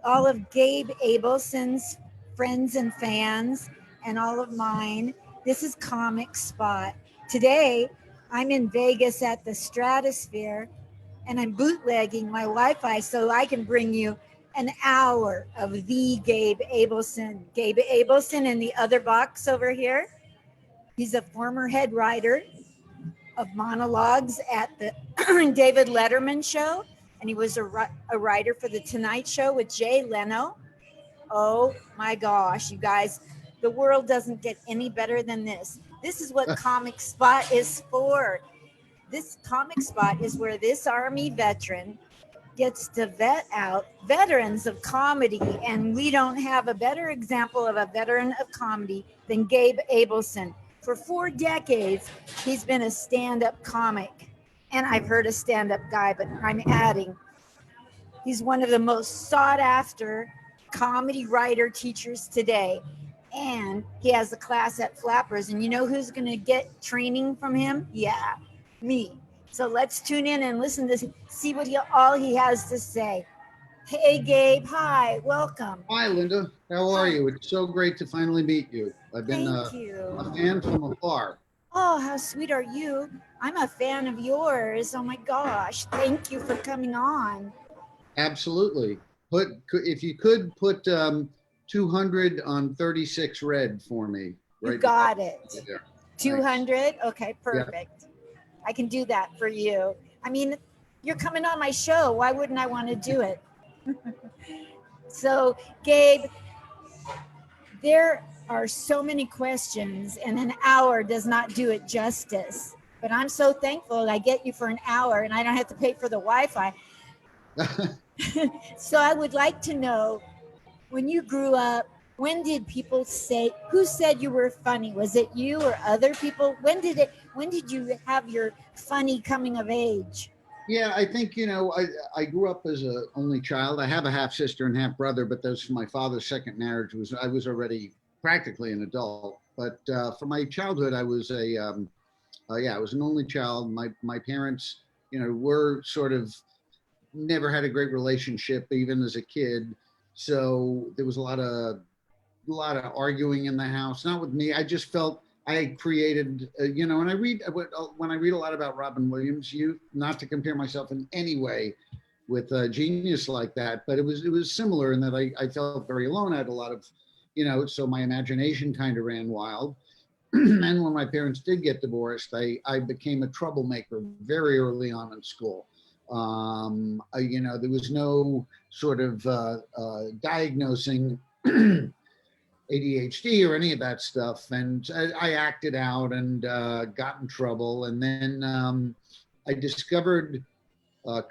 all of Gabe Abelson's friends and fans, and all of mine. This is Comic Spot. Today, I'm in Vegas at the Stratosphere, and I'm bootlegging my Wi-Fi so I can bring you an hour of the Gabe Abelson. Gabe Abelson in the other box over here. He's a former head writer of monologues at the David Letterman show, and he was a writer for The Tonight Show with Jay Leno. Oh my gosh, you guys, the world doesn't get any better than this. This is what Comic Spot is for. This Comic Spot is where this Army veteran gets to vet out veterans of comedy, and we don't have a better example of a veteran of comedy than Gabe Abelson. For 4 decades, he's been a stand-up comic, and I've heard a stand-up guy, but I'm adding, he's one of the most sought-after comedy writer teachers today, and he has a class at Flappers, and you know who's going to get training from him? Yeah, me. So let's tune in and listen to see what all he has to say. Hey, Gabe. Hi. Welcome. Hi, Linda. How are you? It's so great to finally meet you. I've been Thank you. a fan from afar. Oh, how sweet are you? I'm a fan of yours. Oh, my gosh. Thank you for coming on. Absolutely. If you could put 200 on 36 red for me. You Right got it. there. 200? Okay, perfect. Yeah. I can do that for you. I mean, you're coming on my show. Why wouldn't I want to do it? So, Gabe, there are so many questions, and an hour does not do it justice. But I'm so thankful I get you for an hour, and I don't have to pay for the Wi-Fi. So I would like to know, when you grew up, when did people say, who said you were funny? Was it you or other people? When did you have your funny coming of age? Yeah, I think, I grew up as an only child. I have a half sister and half brother, but those from my father's second marriage. I was already practically an adult. But for my childhood, I was I was an only child. My parents, were sort of never had a great relationship even as a kid. So there was a lot of arguing in the house. Not with me. I just felt I created, and I read when I read a lot about Robin Williams. Not to compare myself in any way with a genius like that, but it was similar in that I felt very alone. I had a lot of, so my imagination kind of ran wild. And when my parents did get divorced, I became a troublemaker very early on in school. There was no sort of diagnosing ADHD or any of that stuff. And I acted out and got in trouble. And then I discovered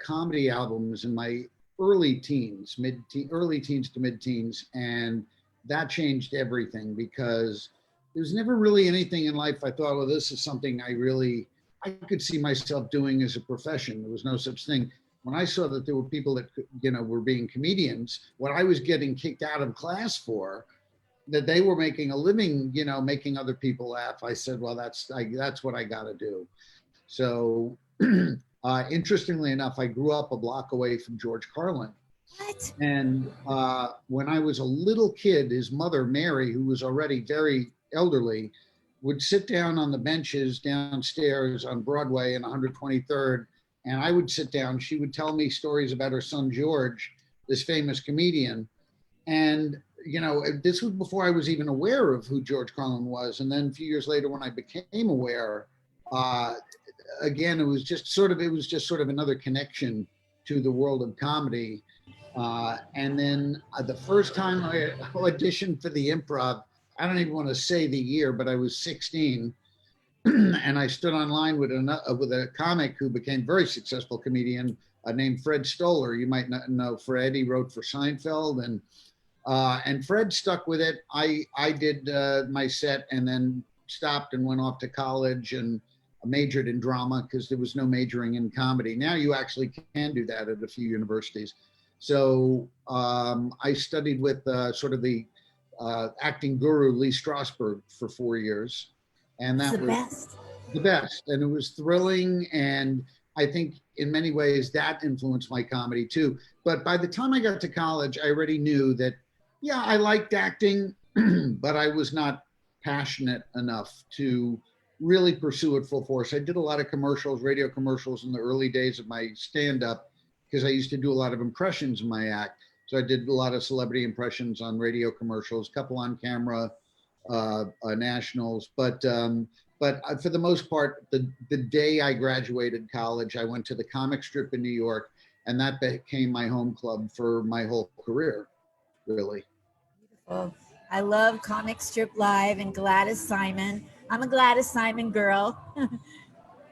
comedy albums in my early teens to mid-teens. And that changed everything, because there was never really anything in life I thought, well, this is something I could see myself doing as a profession. There was no such thing. When I saw that there were people that, were being comedians, what I was getting kicked out of class for, that they were making a living, making other people laugh. I said, well, that's what I got to do. So interestingly enough, I grew up a block away from George Carlin. What? And when I was a little kid, his mother, Mary, who was already very elderly, would sit down on the benches downstairs on Broadway and 123rd, and I would sit down. She would tell me stories about her son, George, this famous comedian. And, this was before I was even aware of who George Carlin was. And then a few years later, when I became aware, again, it was just sort of another connection to the world of comedy. And then the first time I auditioned for the Improv, I don't even want to say the year, but I was 16, and I stood online with a comic who became a very successful comedian named Fred Stoller. You might not know Fred. He wrote for Seinfeld, and Fred stuck with it. I did my set and then stopped and went off to college and majored in drama, because there was no majoring in comedy. Now you actually can do that at a few universities. So I studied with sort of the acting guru Lee Strasberg for 4 years, and that was best. the best. And it was thrilling. And I think in many ways that influenced my comedy too. But by the time I got to college, I already knew that, yeah, I liked acting, but I was not passionate enough to really pursue it full force. I did a lot of commercials, radio commercials in the early days of my stand up because I used to do a lot of impressions in my act. So I did a lot of celebrity impressions on radio commercials, a couple on camera, nationals. But for the most part, the day I graduated college, I went to the comic strip in New York, and that became my home club for my whole career, really. Beautiful. I love Comic Strip Live and Gladys Simon. I'm a Gladys Simon girl.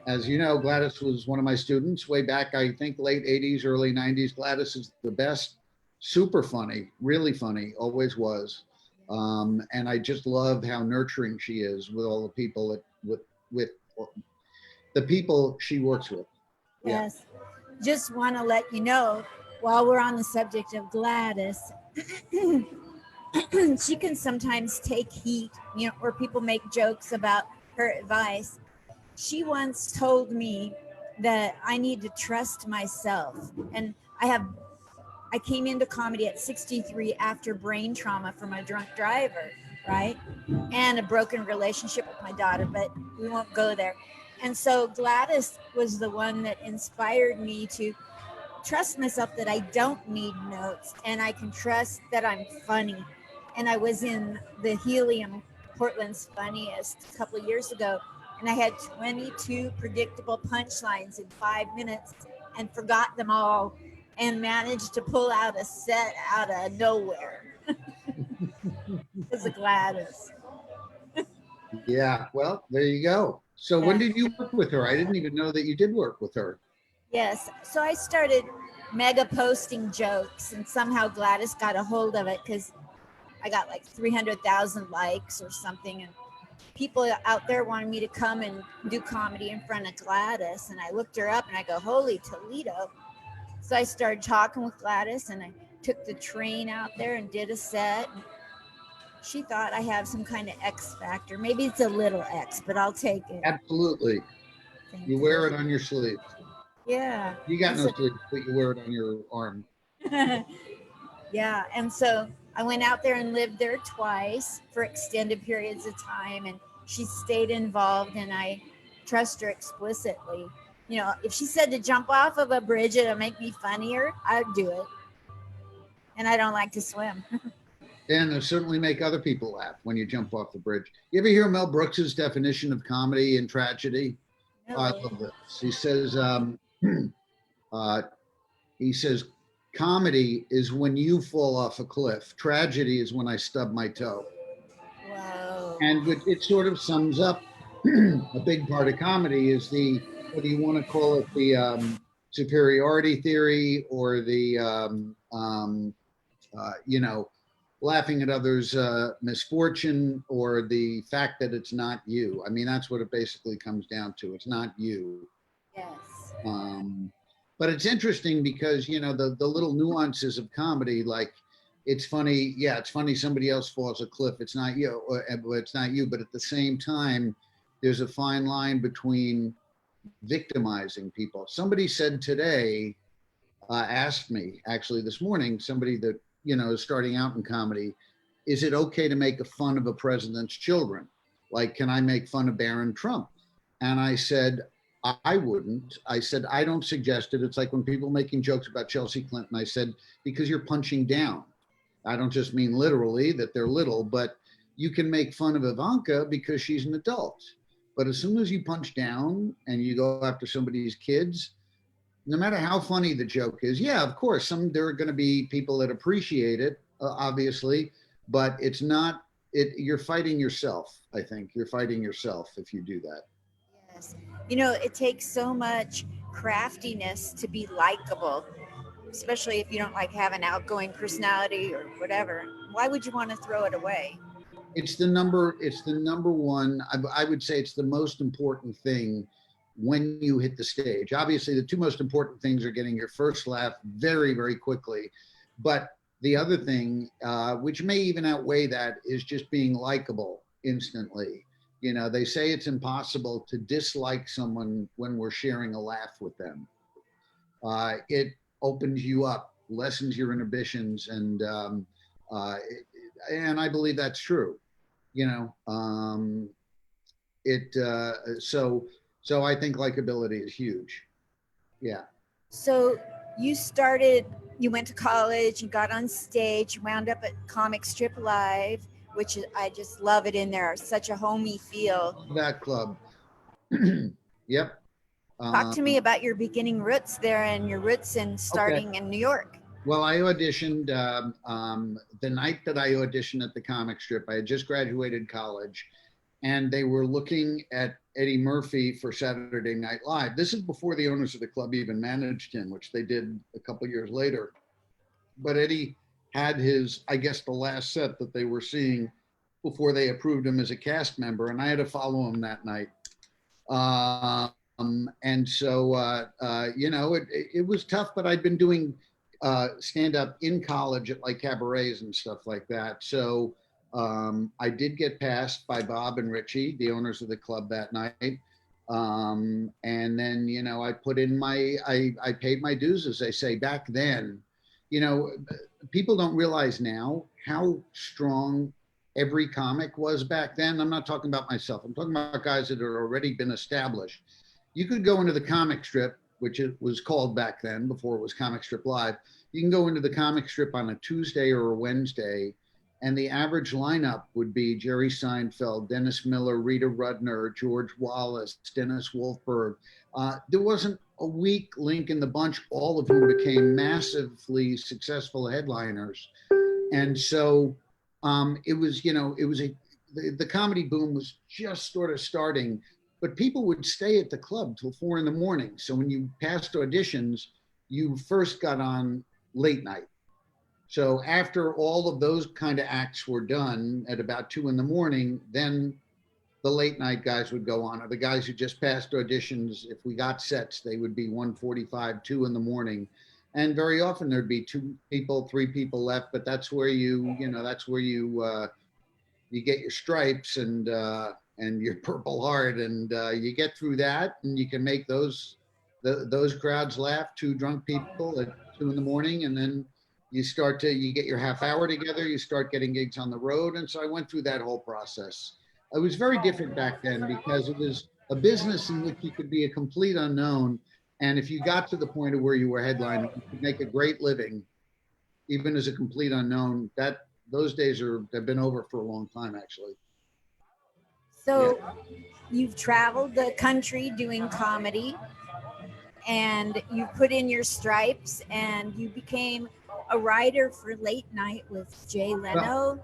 As you know, Gladys was one of my students way back, I think late 80s, early 90s. Gladys is the best, super funny, really funny, always was. And I just love how nurturing she is with all the people with the people she works with. Yeah. Yes. Just want to let you know, while we're on the subject of Gladys, she can sometimes take heat, where people make jokes about her advice. She once told me that I need to trust myself. And I came into comedy at 63 after brain trauma from a drunk driver, right? And a broken relationship with my daughter, but we won't go there. And so Gladys was the one that inspired me to trust myself that I don't need notes and I can trust that I'm funny. And I was in the Helium, Portland's Funniest, a couple of years ago, and I had 22 predictable punchlines in 5 minutes and forgot them all and managed to pull out a set out of nowhere. Because of Gladys. Yeah. Well, there you go. So when Yeah. did you work with her? I didn't even know that you did work with her. Yes. So I started mega posting jokes, and somehow Gladys got a hold of it because I got like 300,000 likes or something. And people out there wanted me to come and do comedy in front of Gladys. And I looked her up and I go, holy Toledo. So I started talking with Gladys and I took the train out there and did a set. And she thought I have some kind of X factor. Maybe it's a little X, but I'll take it. Absolutely. Thank You wear it on your sleeve. Yeah. You got And no so, sleeves, but you wear it on your arm. yeah. And so I went out there and lived there twice for extended periods of time. And she stayed involved and I trust her explicitly. If she said to jump off of a bridge, it'll make me funnier, I'd do it. And I don't like to swim. And they'll certainly make other people laugh when you jump off the bridge. You ever hear Mel Brooks's definition of comedy and tragedy? Oh, I love this. Uh, he says, comedy is when you fall off a cliff. Tragedy is when I stub my toe. Wow. And it sort of sums up a big part of comedy is whether you want to call it the superiority theory or the, laughing at others' misfortune or the fact that it's not you. I mean, that's what it basically comes down to. It's not you. Yes. But it's interesting because, the little nuances of comedy, like it's funny. Yeah, it's funny. Somebody else falls a cliff. It's not you. It's not you. But at the same time, there's a fine line between victimizing people. Somebody said today, asked me actually this morning, somebody that, is starting out in comedy, is it okay to make fun of a president's children? Like, can I make fun of Barron Trump? And I said, I wouldn't. I said, I don't suggest it. It's like when people making jokes about Chelsea Clinton, I said, because you're punching down. I don't just mean literally that they're little, but you can make fun of Ivanka because she's an adult. But as soon as you punch down and you go after somebody's kids, no matter how funny the joke is, yeah, of course, there are going to be people that appreciate it, obviously, but it's not. You're fighting yourself. I think you're fighting yourself if you do that. Yes. It takes so much craftiness to be likable, especially if you don't have an outgoing personality or whatever. Why would you want to throw it away? It's the number one. I would say it's the most important thing when you hit the stage. Obviously, the two most important things are getting your first laugh very, very quickly. But the other thing, which may even outweigh that, is just being likable instantly. You know, they say it's impossible to dislike someone when we're sharing a laugh with them. It opens you up, lessens your inhibitions, uh, and I believe that's true. You know, it so I think likability is huge. Yeah. So you started, you went to college, you got on stage, you wound up at Comic Strip Live, which I just love it in there. Such a homey feel. That club. Yep. Talk to me Um, about your beginning roots there and your roots in okay. starting in New York. Well, I auditioned the night that I auditioned at the comic strip. I had just graduated college, and they were looking at Eddie Murphy for Saturday Night Live. This is before the owners of the club even managed him, which they did a couple years later. But Eddie had his, I guess, the last set that they were seeing before they approved him as a cast member, and I had to follow him that night. And so, you know, it was tough, but I'd been doing stand up in college at like cabarets and stuff like that. So I did get passed by Bob and Richie, the owners of the club, that night. And then, you know, I put in I paid my dues, as they say. Back then, you know, people don't realize now how strong every comic was back then. I'm not talking about myself. I'm talking about guys that had already been established. You could go into the comic strip, which it was called back then before it was Comic Strip Live. You can go into the comic strip on a Tuesday or a Wednesday, and the average lineup would be Jerry Seinfeld, Dennis Miller, Rita Rudner, George Wallace, Dennis Wolfberg. There wasn't a weak link in the bunch, all of whom became massively successful headliners. And so it was, you know, it was the comedy boom was just sort of starting, but people would stay at the club till 4 in the morning. So when you passed auditions, you first got on late night. So after all of those kind of acts were done at about 2 in the morning, then the late night guys would go on, or the guys who just passed auditions. If we got sets, they would be 1:45, 2 in the morning. And very often there'd be two people, three people left, but that's where you know, that's where you get your stripes and your Purple Heart, and you get through that, and you can make those crowds laugh. Two drunk people at 2 in the morning, and then you get your half hour together. You start getting gigs on the road, and so I went through that whole process. It was very different back then because it was a business in which you could be a complete unknown, and if you got to the point of where you were headlining, you could make a great living even as a complete unknown. That those days have been over for a long time, actually. Yeah. So you've traveled the country doing comedy and you put in your stripes and you became a writer for Late Night with Jay Well,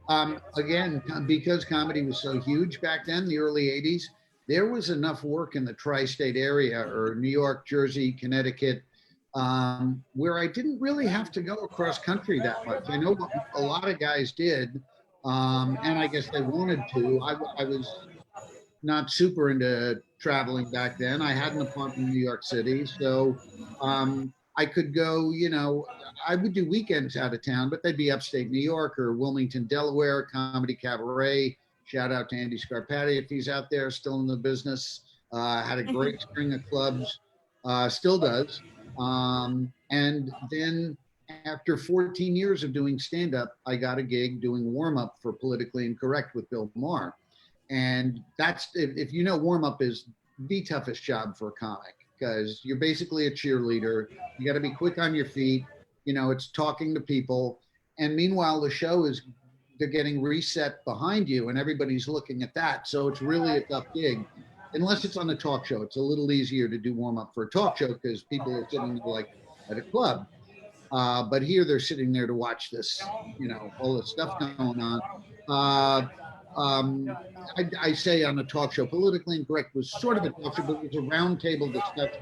Leno. again, because comedy was so huge back then, the early 80s, there was enough work in the tri state area or New York, Jersey, Connecticut, where I didn't really have to go across country that much. I know a lot of guys did, and I guess they wanted to. I was not super into traveling back then. I had an apartment in New York City, so I could go. You know, I would do weekends out of town, but they'd be upstate New York or Wilmington, Delaware, Comedy Cabaret. Shout out to Andy Scarpati if he's out there still in the business. Had a great string of clubs, still does. And then after 14 years of doing stand up, I got a gig doing warm up for Politically Incorrect with Bill Maher. And that's, if you know, warm up is the toughest job for a comic because you're basically a cheerleader. You got to be quick on your feet. You know, it's talking to people. And meanwhile, the show is, they're getting reset behind you and everybody's looking at that. So it's really a tough gig. Unless it's on a talk show, it's a little easier to do warm up for a talk show because people are sitting there like at a club. But here they're sitting there to watch this, you know, all this stuff going on. Uh, um, I say on a talk show, Politically Incorrect was sort of a talk show, but it was a roundtable discussion.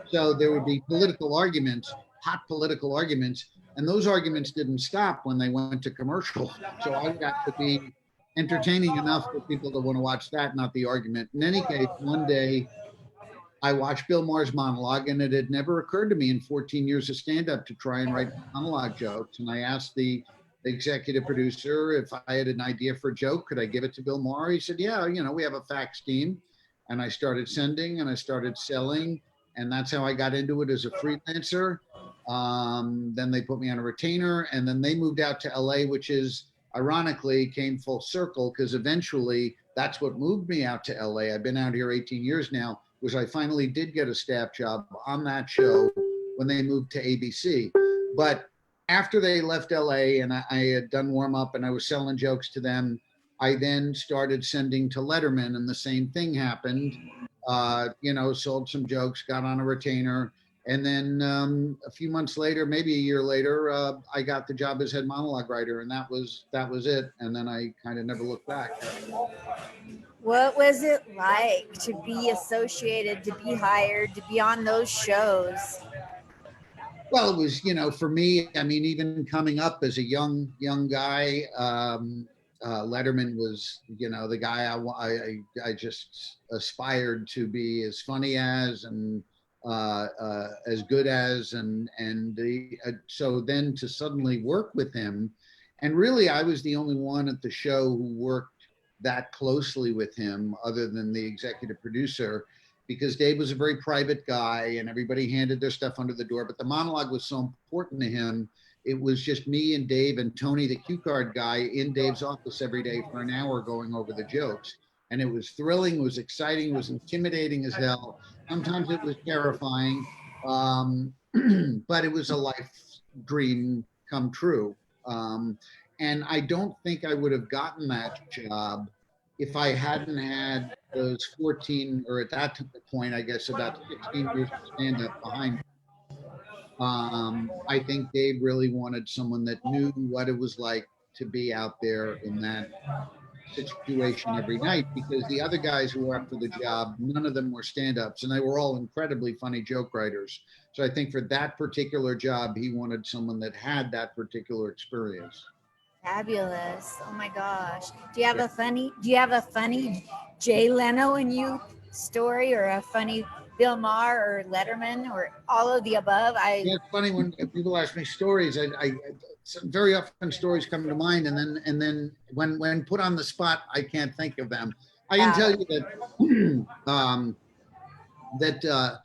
So there would be political arguments, hot political arguments, and those arguments didn't stop when they went to commercial. So I got to be entertaining enough for people to want to watch that, not the argument. In any case, one day I watched Bill Maher's monologue, and it had never occurred to me in 14 years of stand up to try and write monologue jokes. And I asked the executive producer, if I had an idea for a joke, could I give it to Bill Maher? He said, yeah, we have a fax team. And I started sending and I started selling. And that's how I got into it as a freelancer. Then they put me on a retainer, and then they moved out to LA, which is ironically came full circle because eventually that's what moved me out to LA. I've been out here 18 years now, was I finally did get a staff job on that show when they moved to ABC. But after they left LA and I had done warm up and I was selling jokes to them, I then started sending to Letterman, and the same thing happened. Sold some jokes, got on a retainer, and then a few months later, maybe a year later, I got the job as head monologue writer, and that was it. And then I kind of never looked back. What was it like to be associated, to be hired, to be on those shows? Well, it was, for me, I mean, even coming up as a young guy, Letterman was, the guy I just aspired to be as funny as and as good as, so then to suddenly work with him, and really I was the only one at the show who worked that closely with him, other than the executive producer, because Dave was a very private guy and everybody handed their stuff under the door. But the monologue was so important to him. It was just me and Dave and Tony, the cue card guy, in Dave's office every day for an hour going over the jokes. And it was thrilling, it was exciting, it was intimidating as hell. Sometimes it was terrifying, but it was a life dream come true. And I don't think I would have gotten that job if I hadn't had those 14, or at that point, I guess about 16 years of stand up behind me. I think Dave really wanted someone that knew what it was like to be out there in that situation every night, because the other guys who were up for the job, none of them were stand-ups, and they were all incredibly funny joke writers. So I think for that particular job, he wanted someone that had that particular experience. Fabulous. Oh my gosh. Do you have a funny Jay Leno and you story, or a funny Bill Maher or Letterman, or all of the above? Yeah, it's funny when people ask me stories. Very often stories come to mind, and then when put on the spot, I can't think of them. I can tell you that that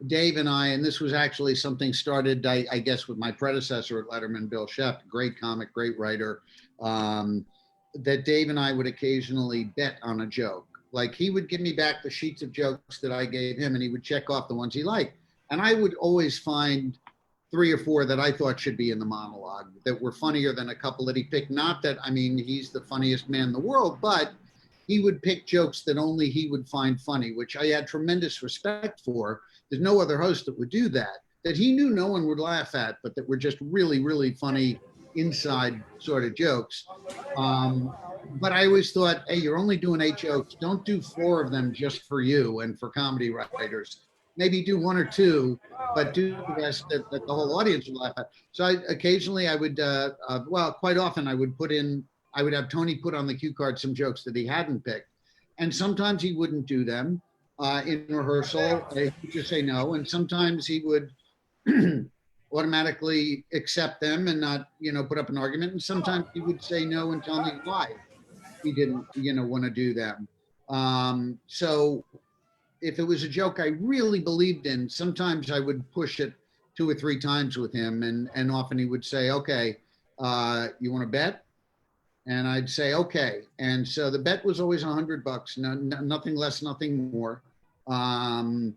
Dave and I, and this was actually something started, I guess, with my predecessor at Letterman, Bill Sheff, great comic, great writer. That Dave and I would occasionally bet on a joke. Like he would give me back the sheets of jokes that I gave him, and he would check off the ones he liked. And I would always find 3 or 4 that I thought should be in the monologue that were funnier than a couple that he picked. Not that, I mean, he's the funniest man in the world, but he would pick jokes that only he would find funny, which I had tremendous respect for. There's no other host that would do that, that he knew no one would laugh at, but that were just really, really funny inside sort of jokes. But I always thought, hey, you're only doing 8 jokes. Don't do 4 of them just for you and for comedy writers. Maybe do 1 or 2, but do the rest that the whole audience would laugh at. So occasionally I would, quite often I would have Tony put on the cue card some jokes that he hadn't picked. And sometimes he wouldn't do them in rehearsal. He would just say no. And sometimes he would automatically accept them and not, put up an argument. And sometimes he would say no and tell me why he didn't, want to do them. So if it was a joke I really believed in, sometimes I would push it 2 or 3 times with him. And often he would say, okay, you want to bet? And I'd say, okay. And so the bet was always $100, nothing less, nothing more. And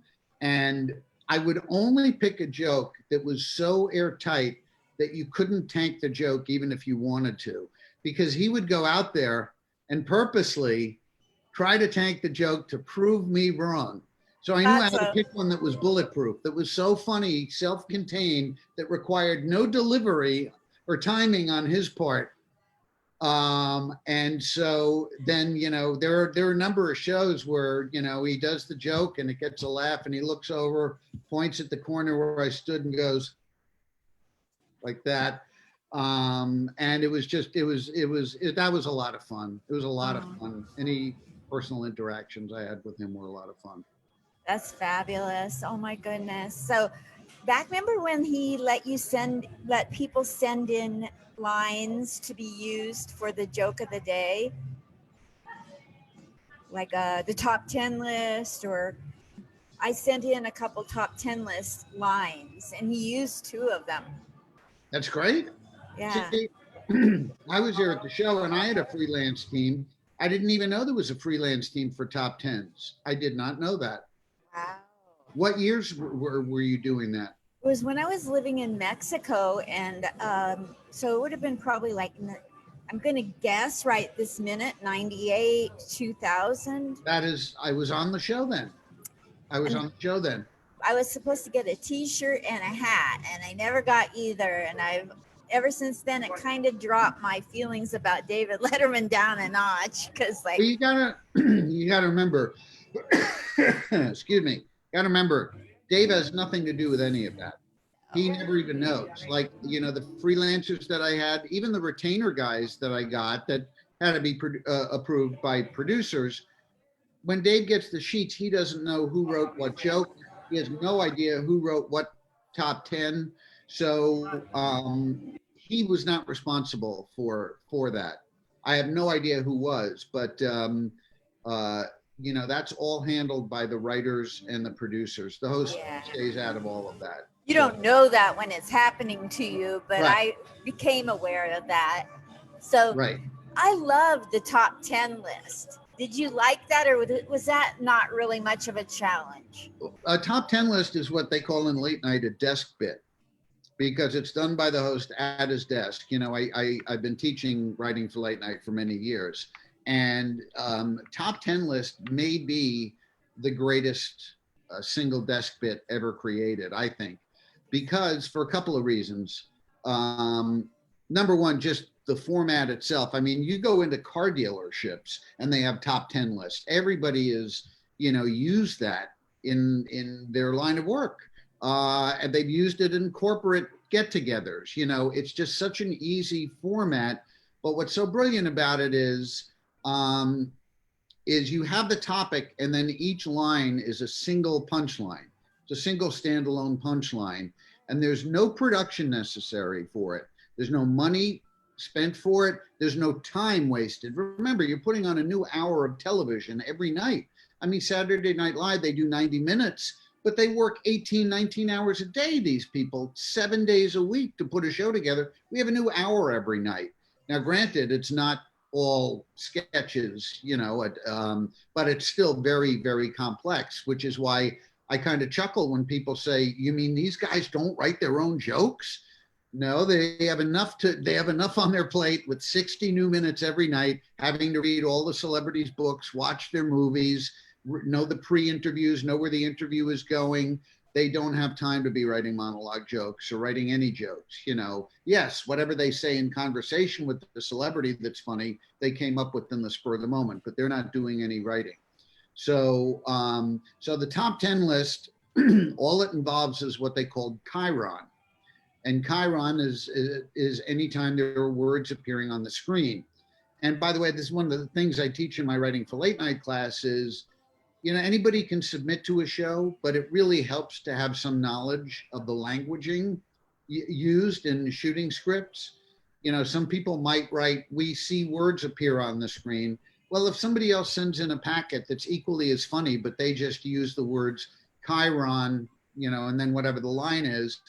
I would only pick a joke that was so airtight that you couldn't tank the joke even if you wanted to, because he would go out there and purposely try to tank the joke to prove me wrong. So I knew I had to pick one that was bulletproof, that was so funny, self-contained, that required no delivery or timing on his part. And so then, there are a number of shows where, he does the joke and it gets a laugh and he looks over, points at the corner where I stood and goes like that. And it was just, that was a lot of fun. It was a lot of fun. Any personal interactions I had with him were a lot of fun. That's fabulous. Oh my goodness. So back, remember when he let people send in lines to be used for the joke of the day, like the top 10 list, or I sent in a couple top 10 list lines and he used two of them. That's great. See, Yeah. I was there at the show and I had a freelance team. I didn't even know there was a freelance team for top tens. I did not know that. Wow. What years were you doing that? It was when I was living in Mexico, and so it would have been probably like, I'm going to guess right this minute, 98, 2000. That is, I was on the show then. I was And on the show then. I was supposed to get a T-shirt and a hat, and I never got either. And I've ever since then, it kind of dropped my feelings about David Letterman down a notch, because like, Well, you gotta remember, excuse me, gotta remember, Dave has nothing to do with any of that. He never even knows. Like, the freelancers that I had, even the retainer guys that I got that had to be approved by producers. When Dave gets the sheets, he doesn't know who wrote what joke. He has no idea who wrote what top 10. So he was not responsible for that. I have no idea who was, but uh, that's all handled by the writers and the producers. The host yeah. stays out of all of that. You So, don't know that when it's happening to you, but right, I became aware of that. So right. I love the top 10 list. Did you like that, or was that not really much of a challenge? A top 10 list is what they call in late night a desk bit, because it's done by the host at his desk. I've been teaching writing for late night for many years, and top 10 list may be the greatest single desk bit ever created, I think, because for a couple of reasons. Number one, just the format itself. I mean, you go into car dealerships and they have top 10 lists. Everybody is, used that in their line of work. And they've used it in corporate get-togethers. It's just such an easy format. But what's so brilliant about it is you have the topic, and then each line is a single punchline. It's a single standalone punchline, and there's no production necessary for it. There's no money spent for it. There's no time wasted. Remember, you're putting on a new hour of television every night. I mean, Saturday Night Live, they do 90 minutes, but they work 18, 19 hours a day, these people, 7 days a week to put a show together. We have a new hour every night. Now, granted, it's not all sketches, but it's still very, very complex, which is why I kind of chuckle when people say, you mean these guys don't write their own jokes? No, they have enough on their plate with 60 new minutes every night, having to read all the celebrities' books, watch their movies, know the pre-interviews, know where the interview is going. They don't have time to be writing monologue jokes or writing any jokes. Yes, whatever they say in conversation with the celebrity that's funny, they came up with in the spur of the moment, but they're not doing any writing. So the top 10 list, all it involves is what they call chyron. And chyron is anytime there are words appearing on the screen. And by the way, this is one of the things I teach in my writing for late night class is, anybody can submit to a show, but it really helps to have some knowledge of the languaging used in shooting scripts. Some people might write, we see words appear on the screen. Well, if somebody else sends in a packet that's equally as funny, but they just use the words chyron, and then whatever the line is,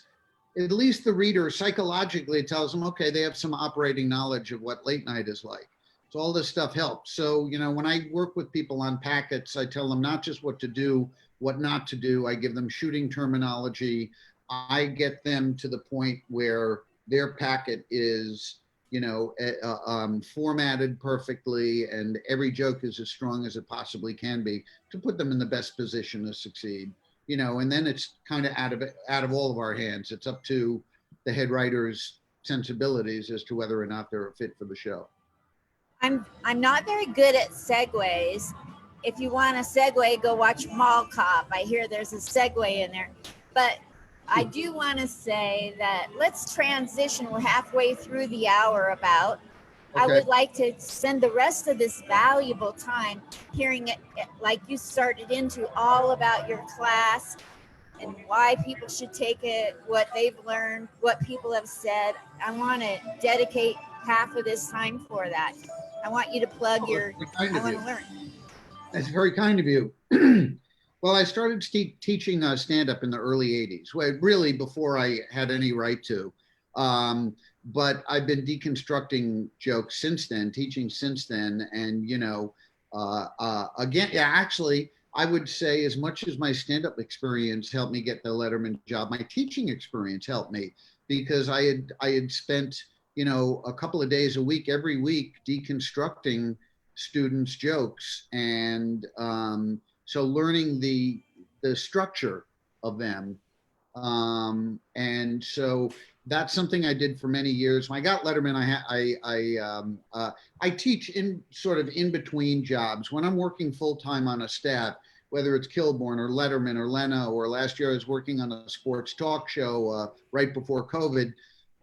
at least the reader psychologically tells them, okay, they have some operating knowledge of what late night is like. So all this stuff helps. So, when I work with people on packets, I tell them not just what to do, what not to do. I give them shooting terminology. I get them to the point where their packet is, formatted perfectly, and every joke is as strong as it possibly can be to put them in the best position to succeed. And then it's kind of out of all of our hands. It's up to the head writer's sensibilities as to whether or not they're a fit for the show. I'm not very good at segues. If you want a segue, go watch Mall Cop. I hear there's a segue in there. But I do want to say that let's transition. We're halfway through the hour about. Okay. I would like to spend the rest of this valuable time hearing it like you started into all about your class and why people should take it, what they've learned, what people have said. I want to dedicate half of this time for that. I want you to plug Oh, your, that's very kind I of want you. to learn. That's very kind of you. Well, I started teaching stand-up in the early 80s, well, really before I had any right to. But I've been deconstructing jokes since then, teaching since then. And, again, yeah, actually, I would say as much as my stand-up experience helped me get the Letterman job, my teaching experience helped me because I had spent, a couple of days a week, every week, deconstructing students' jokes, and so learning the structure of them, and so that's something I did for many years. When I got Letterman, I teach in sort of in between jobs when I'm working full time on a staff, whether it's Kilborn or Letterman or Leno, or last year I was working on a sports talk show right before COVID.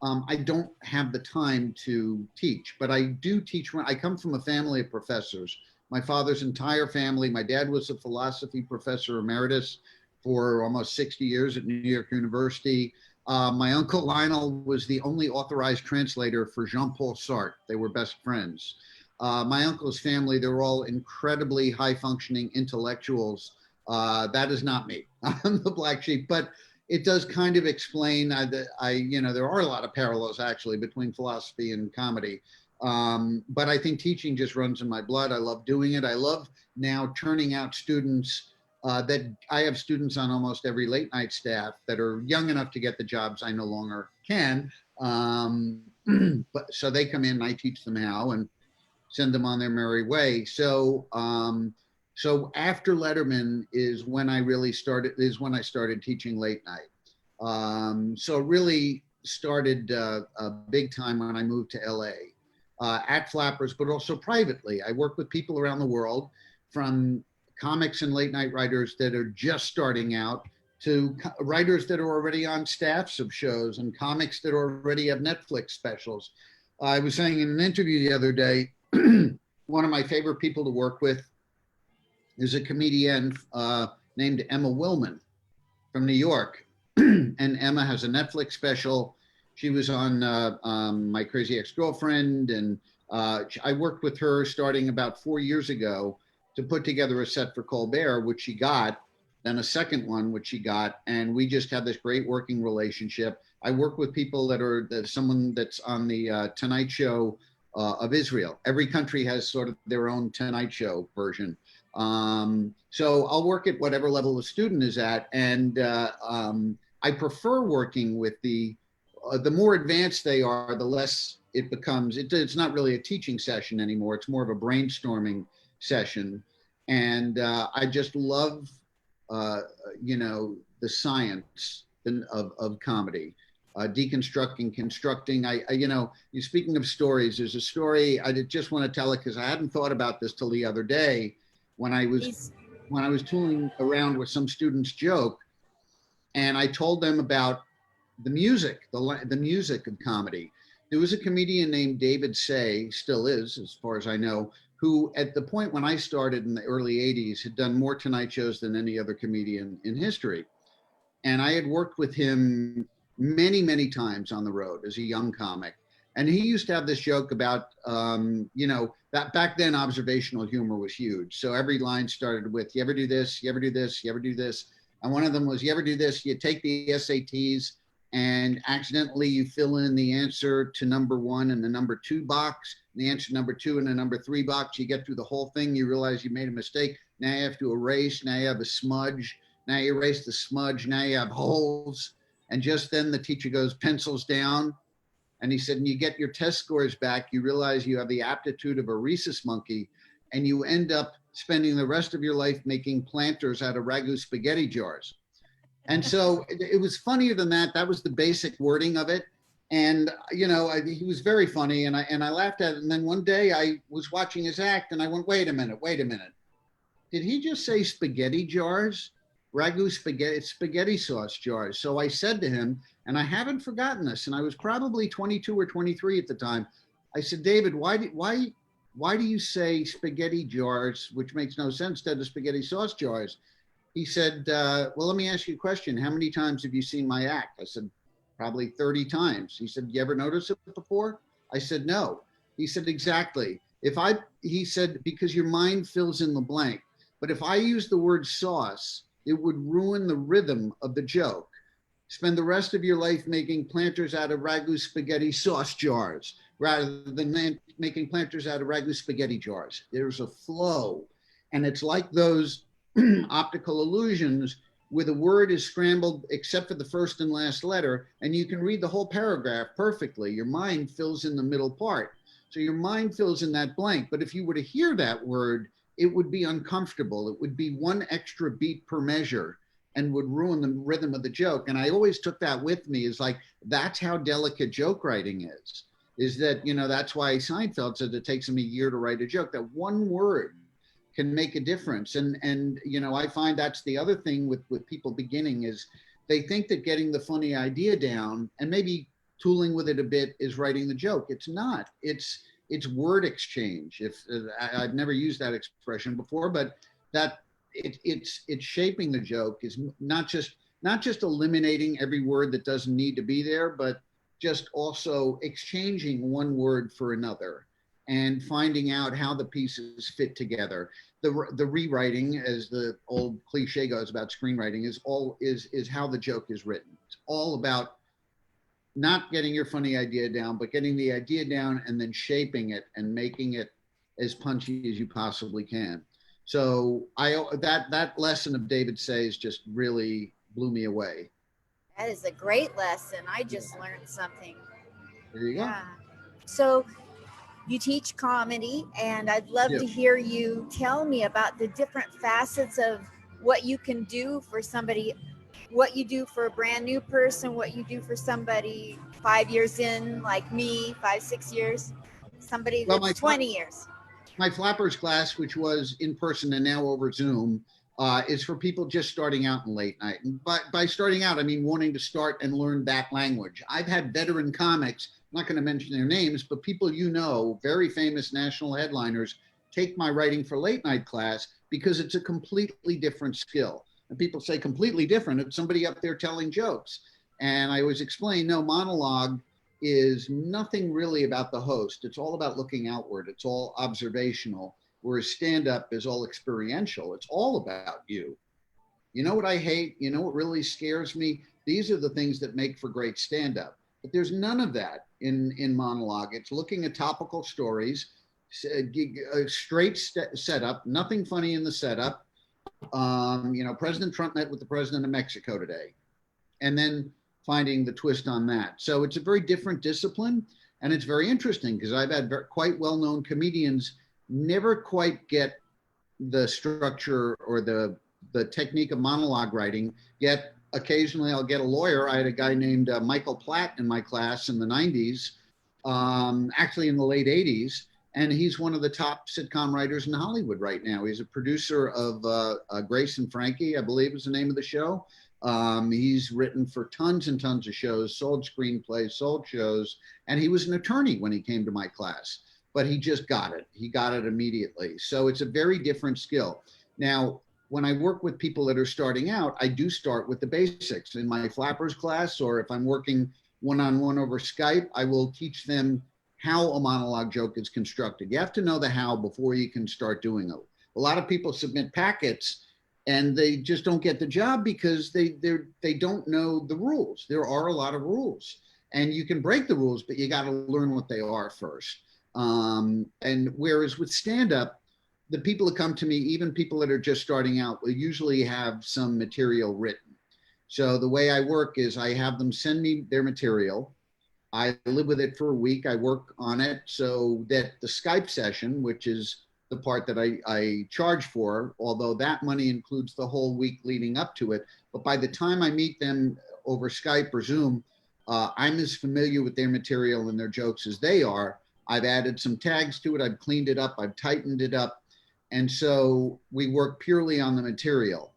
I don't have the time to teach, but I do teach when I come from a family of professors. My father's entire family, my dad was a philosophy professor emeritus for almost 60 years at New York University. My uncle Lionel was the only authorized translator for Jean-Paul Sartre. They were best friends. My uncle's family, they're all incredibly high functioning intellectuals. That is not me. I'm the black sheep, but it does kind of explain that there are a lot of parallels actually between philosophy and comedy. But I think teaching just runs in my blood. I love doing it. I love now turning out students that I have students on almost every late night staff that are young enough to get the jobs I no longer can. But so they come in and I teach them how and send them on their merry way. So after Letterman is when I started teaching late night. So really started big time when I moved to LA at Flappers, but also privately. I work with people around the world, from comics and late night writers that are just starting out to writers that are already on staffs of shows and comics that already have Netflix specials. I was saying in an interview the other day, one of my favorite people to work with is a comedian named Emma Willman from New York. And Emma has a Netflix special. She was on My Crazy Ex-Girlfriend, and I worked with her starting about 4 years ago to put together a set for Colbert, which she got, then a second one, which she got, and we just have this great working relationship. I work with people someone that's on the Tonight Show of Israel. Every country has sort of their own Tonight Show version. So I'll work at whatever level the student is at, and I prefer working with the more advanced they are, the less it becomes. It's not really a teaching session anymore. It's more of a brainstorming session, and I just love the science of comedy. Deconstructing, constructing. You're speaking of stories. There's a story I just want to tell it because I hadn't thought about this till the other day when I was tooling around with some students' joke, and I told them about the music, the music of comedy. There was a comedian named David Say, still is, as far as I know, who at the point when I started in the early 80s had done more Tonight Shows than any other comedian in history. And I had worked with him many, many times on the road as a young comic. And he used to have this joke about, that back then observational humor was huge. So every line started with, you ever do this? You ever do this? You ever do this? And one of them was, you ever do this? You take the SATs and accidentally you fill in the answer to number 1 in the number 2 box, and the answer to number 2 in the number 3 box. You get through the whole thing. You realize you made a mistake. Now you have to erase. Now you have a smudge. Now you erase the smudge. Now you have holes. And just then the teacher goes, pencils down. And he said, and you get your test scores back, you realize you have the aptitude of a rhesus monkey, and you end up spending the rest of your life making planters out of ragu spaghetti jars. And so it was funnier than that. That was the basic wording of it. And, he was very funny, and I laughed at it. And then one day I was watching his act and I went, wait a minute. Did he just say spaghetti jars? Ragu spaghetti sauce jars. So I said to him, and I haven't forgotten this, and I was probably 22 or 23 at the time. I said, David, why do you say spaghetti jars, which makes no sense, instead of spaghetti sauce jars? he said, well, let me ask you a question. How many times have you seen my act? I said, probably 30 times. He said, you ever notice it before? I said, no. He said, exactly. He said, because your mind fills in the blank. But if I use the word sauce, it would ruin the rhythm of the joke. Spend the rest of your life making planters out of ragu spaghetti sauce jars rather than making planters out of ragu spaghetti jars. There's a flow. And it's like those optical illusions where the word is scrambled except for the first and last letter, and you can read the whole paragraph perfectly. Your mind fills in the middle part. So your mind fills in that blank. But if you were to hear that word, it would be uncomfortable. It would be one extra beat per measure and would ruin the rhythm of the joke. And I always took that with me, is like, that's how delicate joke writing is that, that's why Seinfeld said it takes him a year to write a joke. That one word can make a difference. And I find that's the other thing with people beginning, is they think that getting the funny idea down and maybe tooling with it a bit is writing the joke. It's not. It's word exchange. If I've never used that expression before, but that it's shaping the joke is not just eliminating every word that doesn't need to be there, but just also exchanging one word for another and finding out how the pieces fit together. The rewriting, as the old cliche goes about screenwriting, is how the joke is written. It's all about not getting your funny idea down, but getting the idea down and then shaping it and making it as punchy as you possibly can. So that lesson of David Say's just really blew me away. That is a great lesson. I just learned something. There you go. Yeah. So you teach comedy, and I'd love Yeah. to hear you tell me about the different facets of what you can do for somebody, what you do for a brand new person, what you do for somebody 5 years in, like me, 5, 6 years, somebody Well, that's 20 years. my flappers class, which was in person and now over Zoom, is for people just starting out in late night. And by starting out, I mean wanting to start and learn that language. I've had veteran comics, I'm not going to mention their names, but people very famous national headliners, take my writing for late night class because it's a completely different skill. And people say completely different. It's somebody up there telling jokes. And I always explain, no, monologue is nothing really about the host. It's all about looking outward. It's all observational, whereas stand up is all experiential. It's all about you. You know what I hate? You know what really scares me? These are the things that make for great stand up. But there's none of that in monologue. It's looking at topical stories, a straight setup, nothing funny in the setup. President Trump met with the president of Mexico today. And then finding the twist on that. So it's a very different discipline, and it's very interesting because I've had quite well-known comedians never quite get the structure or the technique of monologue writing. Yet occasionally I'll get a lawyer. I had a guy named Michael Platt in my class in the 90s, actually in the late 80s, and he's one of the top sitcom writers in Hollywood right now. He's a producer of Grace and Frankie, I believe is the name of the show. He's written for tons and tons of shows, sold screenplays, sold shows, and he was an attorney when he came to my class, but he just got it. He got it immediately. So it's a very different skill. Now, when I work with people that are starting out, I do start with the basics. In my flappers class, or if I'm working one-on-one over Skype, I will teach them how a monologue joke is constructed. You have to know the how before you can start doing it. A lot of people submit packets and they just don't get the job because they don't know the rules. There are a lot of rules, and you can break the rules, but you got to learn what they are first. And whereas with stand-up, the people that come to me, even people that are just starting out, will usually have some material written. So the way I work is I have them send me their material. I live with it for a week. I work on it so that the Skype session, which is the part that I charge for, although that money includes the whole week leading up to it. But by the time I meet them over Skype or Zoom, I'm as familiar with their material and their jokes as they are. I've added some tags to it. I've cleaned it up. I've tightened it up. And so we work purely on the material.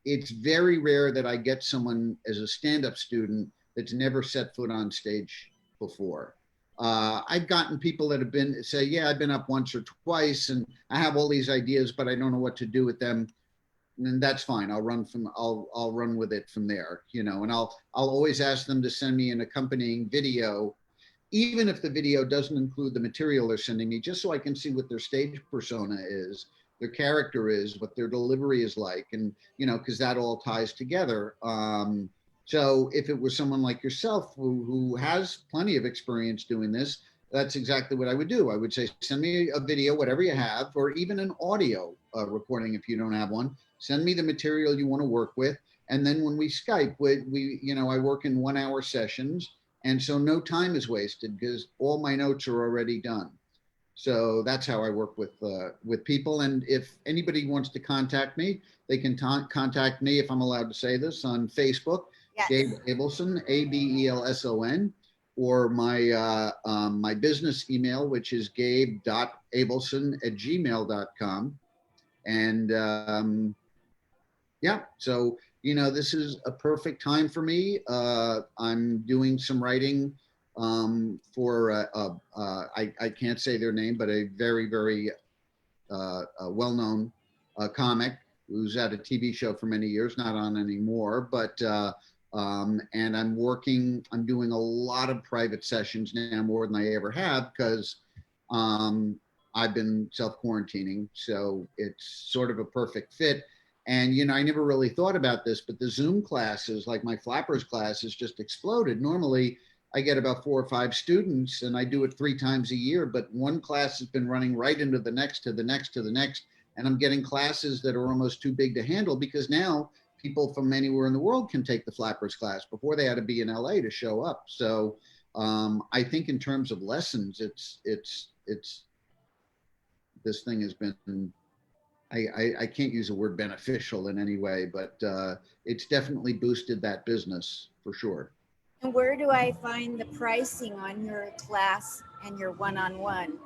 It's very rare that I get someone as a stand-up student that's never set foot on stage before. I've gotten people that have been yeah, I've been up once or twice and I have all these ideas, but I don't know what to do with them. and that's fine. I'll run with it from there, and I'll always ask them to send me an accompanying video, even if the video doesn't include the material they're sending me, just so I can see what their stage persona is, their character is, what their delivery is like, and because that all ties together. So if it was someone like yourself who has plenty of experience doing this, that's exactly what I would do. I would say, send me a video, whatever you have, or even an audio recording if you don't have one. Send me the material you want to work with, and then when we Skype, I work in 1 hour sessions, and so no time is wasted because all my notes are already done. So that's how I work with people. And if anybody wants to contact me, they can contact me, if I'm allowed to say this, on Facebook, Yes. Gabe Abelson, Abelson, or my business email, which is gabe.abelson@gmail.com. And yeah, so this is a perfect time for me. I'm doing some writing for I can't say their name, but a very, very well-known comic who's at a TV show for many years, not on anymore. But and I'm doing a lot of private sessions now, more than I ever have, because I've been self-quarantining, so it's sort of a perfect fit. And I never really thought about this, but the Zoom classes, like my Flappers classes, just exploded. Normally, I get about 4 or 5 students, and I do it 3 times a year. But one class has been running right into the next, to the next, to the next, and I'm getting classes that are almost too big to handle, because now people from anywhere in the world can take the Flappers class. Before, they had to be in LA to show up. So I think in terms of lessons, it's this thing has been. I can't use the word beneficial in any way, but it's definitely boosted that business for sure. And where do I find the pricing on your class and your one-on-one?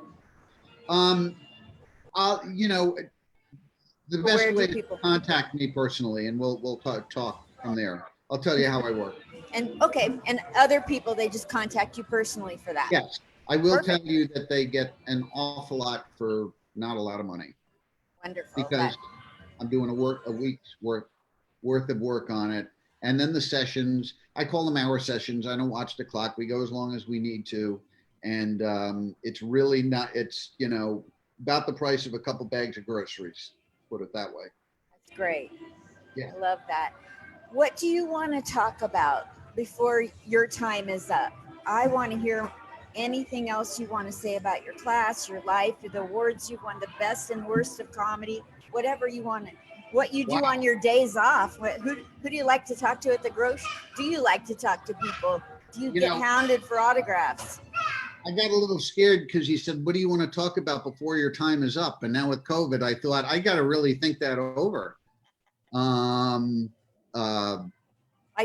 Um, you know, the Where best do way to people? contact me personally, and we'll talk from there. I'll tell you how I work. And okay, and other people, they just contact you personally for that. Yes, I will tell Perfect. you that they get an awful lot for not a lot of money, Wonderful. because I'm doing a week's worth of work on it. And then the sessions, I call them hour sessions. I don't watch the clock. We go as long as we need to. And it's really not, it's, about the price of a couple bags of groceries, put it that way. That's great. Yeah. I love that. What do you want to talk about before your time is up? I want to hear anything else you want to say about your class, your life, the awards you've won, the best and worst of comedy, whatever you want. What you do on your days off. Who do you like to talk to at the grocery? Do you like to talk to people? Do you get hounded for autographs? I got a little scared because he said, what do you want to talk about before your time is up? And now with COVID, I thought, I got to really think that over. My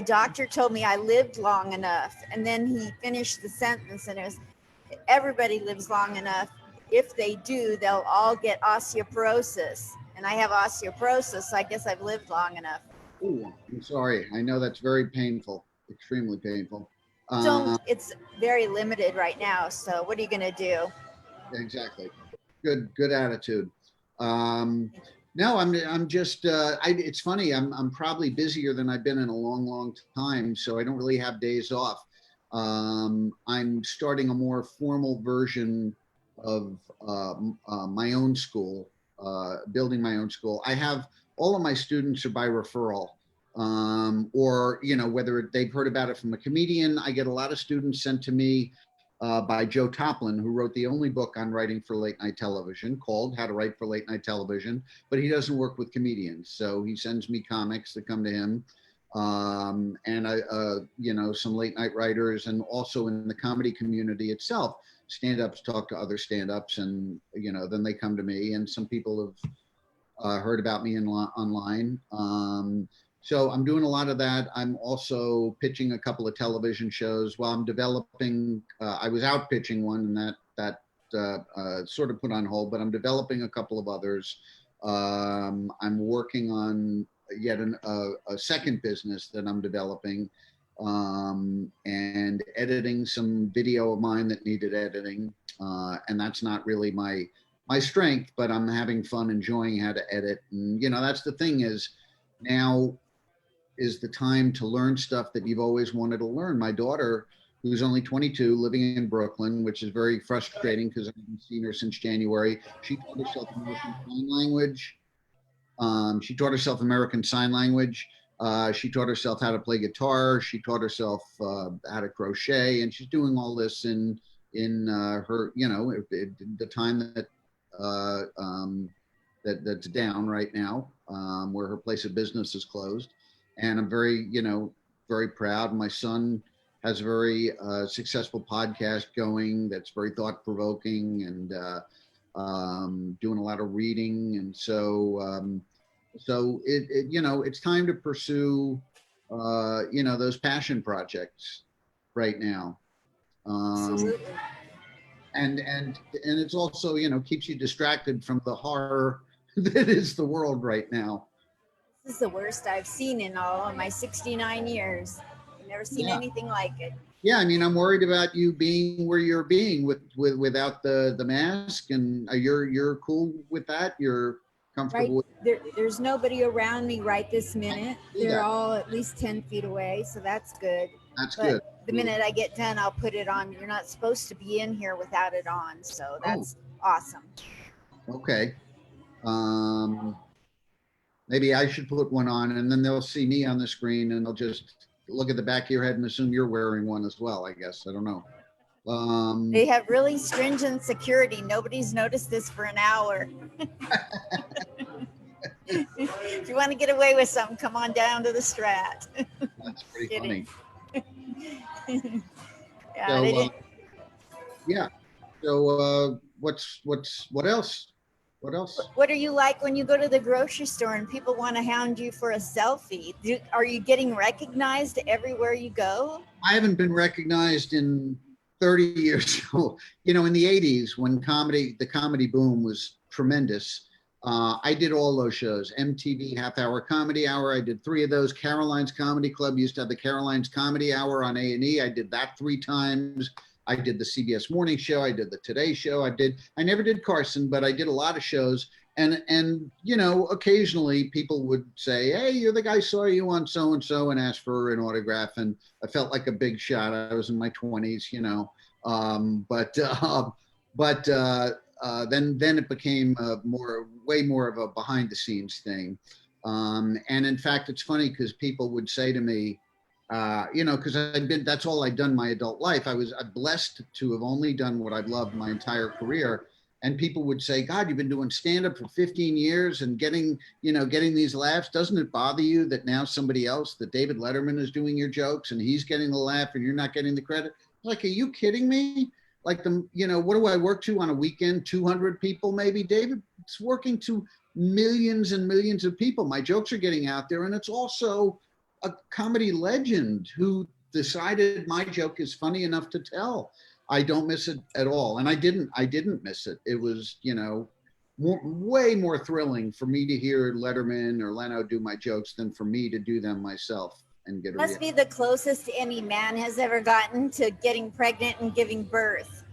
doctor told me I lived long enough, and then he finished the sentence, and it was, everybody lives long enough. If they do, they'll all get osteoporosis, and I have osteoporosis, so I guess I've lived long enough. Oh, I'm sorry. I know that's very painful, extremely painful. So it's very limited right now. So what are you going to do? Exactly. Good attitude. No, I'm just. It's funny. I'm probably busier than I've been in a long time, so I don't really have days off. I'm starting a more formal version of my own school, building my own school. I have all of my students are by referral, or whether they've heard about it from a comedian. I get a lot of students sent to me by Joe Toplin, who wrote the only book on writing for late night television, called How to Write for Late Night Television, but he doesn't work with comedians. So he sends me comics that come to him, and some late night writers, and also in the comedy community itself, stand-ups talk to other stand-ups, and then they come to me, and some people have heard about me online. So I'm doing a lot of that. I'm also pitching a couple of television shows while I'm developing. I was out pitching one, and that sort of put on hold, but I'm developing a couple of others. I'm working on yet a second business that I'm developing, and editing some video of mine that needed editing. And that's not really my strength, but I'm having fun enjoying how to edit. And that's the thing is, now is the time to learn stuff that you've always wanted to learn. My daughter, who's only 22, living in Brooklyn, which is very frustrating because I haven't seen her since January. She taught herself American Sign Language. She taught herself American Sign Language. She taught herself how to play guitar. She taught herself how to crochet, and she's doing all this in her, the time that's down right now, where her place of business is closed. And I'm very proud. My son has a very successful podcast going that's very thought provoking and doing a lot of reading. And so it's time to pursue, those passion projects right now. Absolutely. And it's also, keeps you distracted from the horror that is the world right now. This is the worst I've seen in all of my 69 years. I've never seen anything like it. Yeah, I mean, I'm worried about you being where you're being without the mask, and you're cool with that. You're comfortable right. There's nobody around me right this minute. They're all at least 10 feet away, so that's good. That's good. The minute I get done, I'll put it on. You're not supposed to be in here without it on, so that's awesome. Okay. Maybe I should put one on, and then they'll see me on the screen, and they'll just look at the back of your head and assume you're wearing one as well. I guess I don't know. They have really stringent security. Nobody's noticed this for an hour. If you want to get away with something, come on down to the Strat. That's pretty funny. Yeah. Yeah. So what else? What else? What are you like when you go to the grocery store and people want to hound you for a selfie? Are you getting recognized everywhere you go? I haven't been recognized in 30 years. In the 80s when the comedy boom was tremendous, I did all those shows. MTV Half Hour Comedy Hour. I did 3 of those. Caroline's Comedy Club used to have the Caroline's Comedy Hour on A&E. I did that 3 times. I did the CBS Morning Show. I did the Today Show. I never did Carson, but I did a lot of shows. And occasionally people would say, "Hey, you're the guy I saw you on so-and-so," and ask for an autograph. And I felt like a big shot. I was in my 20s, then it became way more of a behind the scenes thing. And in fact, it's funny because people would say to me, because that's all I'd done my adult life. I'm blessed to have only done what I've loved my entire career. And people would say, "God, you've been doing stand-up for 15 years and getting these laughs. Doesn't it bother you that now somebody else, that David Letterman is doing your jokes and he's getting the laugh and you're not getting the credit?" Like, are you kidding me? Like, what do I work to on a weekend? 200 people, maybe. David, it's working to millions and millions of people. My jokes are getting out there. And it's also a comedy legend who decided my joke is funny enough to tell. I don't miss it at all. And I didn't miss it. It was, way more thrilling for me to hear Letterman or Leno do my jokes than for me to do them myself and get a Must be the closest any man has ever gotten to getting pregnant and giving birth.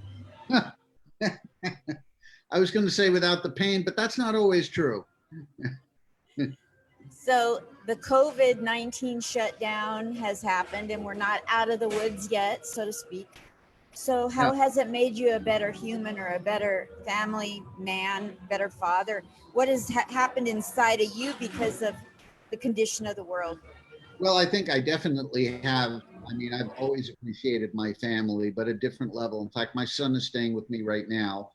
I was going to say without the pain, but that's not always true. So the COVID-19 shutdown has happened and we're not out of the woods yet, so to speak. So how has it made you a better human or a better family man, better father? What has happened inside of you because of the condition of the world? Well, I think I definitely have. I mean, I've always appreciated my family, but at a different level. In fact, my son is staying with me right now.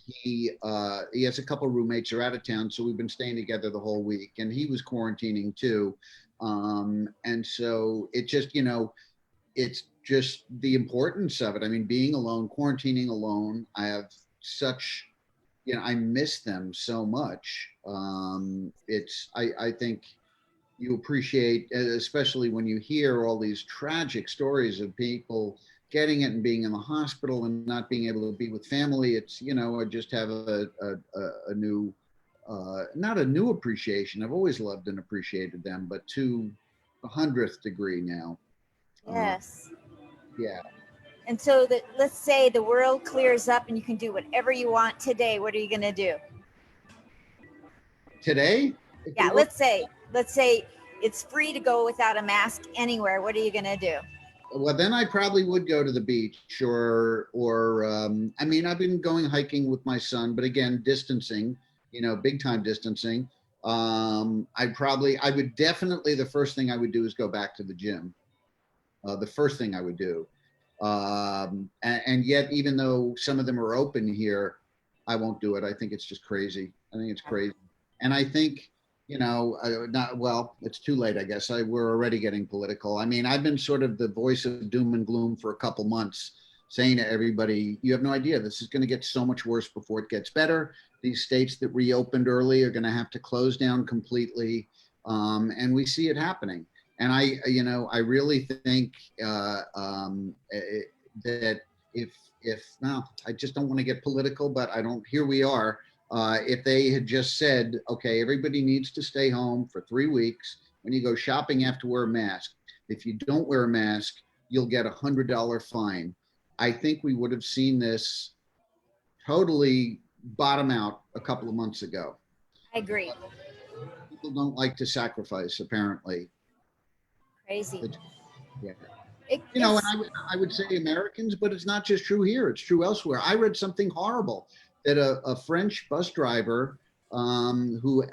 He has a couple of roommates who are out of town, so we've been staying together the whole week, and he was quarantining too. And so it just, it's just the importance of it. I mean, being alone, quarantining alone, I have such, I miss them so much. I think you appreciate, especially when you hear all these tragic stories of people getting it and being in the hospital and not being able to be with family. It's, I just have a new, not a new appreciation. I've always loved and appreciated them, but to the 100th degree now. Yes. Yeah. And so let's say the world clears up and you can do whatever you want today. What are you going to do? Today? If they Yeah, weren't, let's say it's free to go without a mask anywhere. What are you gonna do? well, then I probably would go to the beach or I mean, I've been going hiking with my son, but again, distancing, big time distancing. I would definitely, the first thing I would do is go back to the gym. The first thing I would do. And yet, even though some of them are open here, I won't do it. I think it's just crazy. I think it's crazy. And I think, not well, it's too late, I guess. We're already getting political. I mean, I've been sort of the voice of doom and gloom for a couple months, saying to everybody, you have no idea. This is going to get so much worse before it gets better. These states that reopened early are going to have to close down completely. And we see it happening. And I really think that if now I just don't want to get political, but I don't. Here we are. If they had just said, okay, everybody needs to stay home for 3 weeks. When you go shopping, you have to wear a mask. If you don't wear a mask, you'll get $100 fine. I think we would have seen this totally bottom out a couple of months ago. I agree. People don't like to sacrifice, apparently. Crazy. Yeah. And It's I would say Americans, but it's not just true here, it's true elsewhere. I read something horrible that a French bus driver who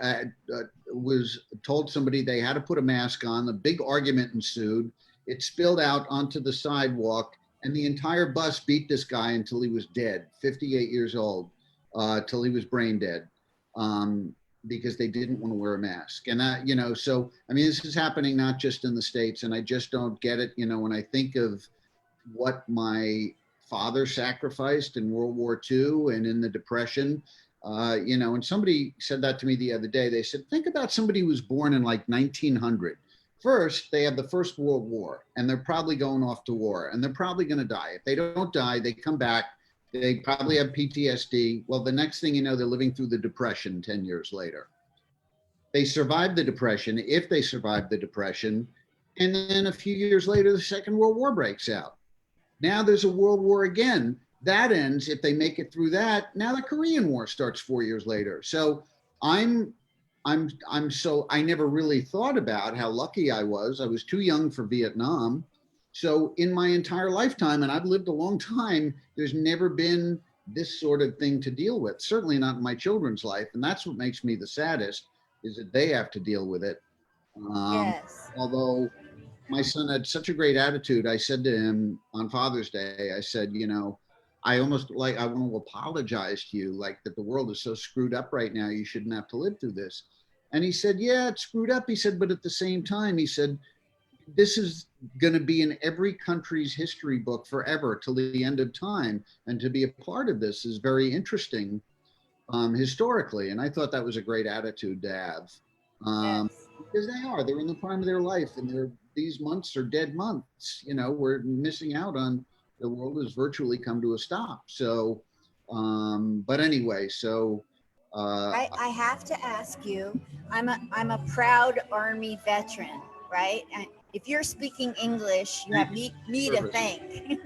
was told somebody they had to put a mask on. A big argument ensued. It spilled out onto the sidewalk, and the entire bus beat this guy until he was dead, 58 years old, till he was brain dead. Because they didn't want to wear a mask. And so, I mean, this is happening not just in the States, and I just don't get it. When I think of what my father sacrificed in World War II and in the Depression, and somebody said that to me the other day. They said, think about somebody who was born in like 1900. First, they have the First World War, and they're probably going off to war, and they're probably going to die. If they don't die, they come back. They probably have PTSD. Well, the next thing you know, they're living through the Depression 10 years later. They survived the Depression, if they survived the Depression, and then a few years later, the Second World War breaks out. Now there's a World War again. That ends, if they make it through that. Now the Korean War starts 4 years later. So I never really thought about how lucky I was. I was too young for Vietnam. So in my entire lifetime, and I've lived a long time, there's never been this sort of thing to deal with, certainly not in my children's life. And that's what makes me the saddest, is that they have to deal with it. yes. Although my son had such a great attitude, I said to him on Father's Day, I said, I almost I want to apologize to you, like that the world is so screwed up right now. You shouldn't have to live through this. And he said, yeah, it's screwed up. He said, but at the same time, he said, this is going to be in every country's history book forever till the end of time. And to be a part of this is very interesting historically. And I thought that was a great attitude to have. Yes. Because they're in the prime of their life, and these months are dead months. We're missing out on, the world has virtually come to a stop. So, but anyway, so. I have to ask you, I'm a proud Army veteran, right? And if you're speaking English, you have me to thank.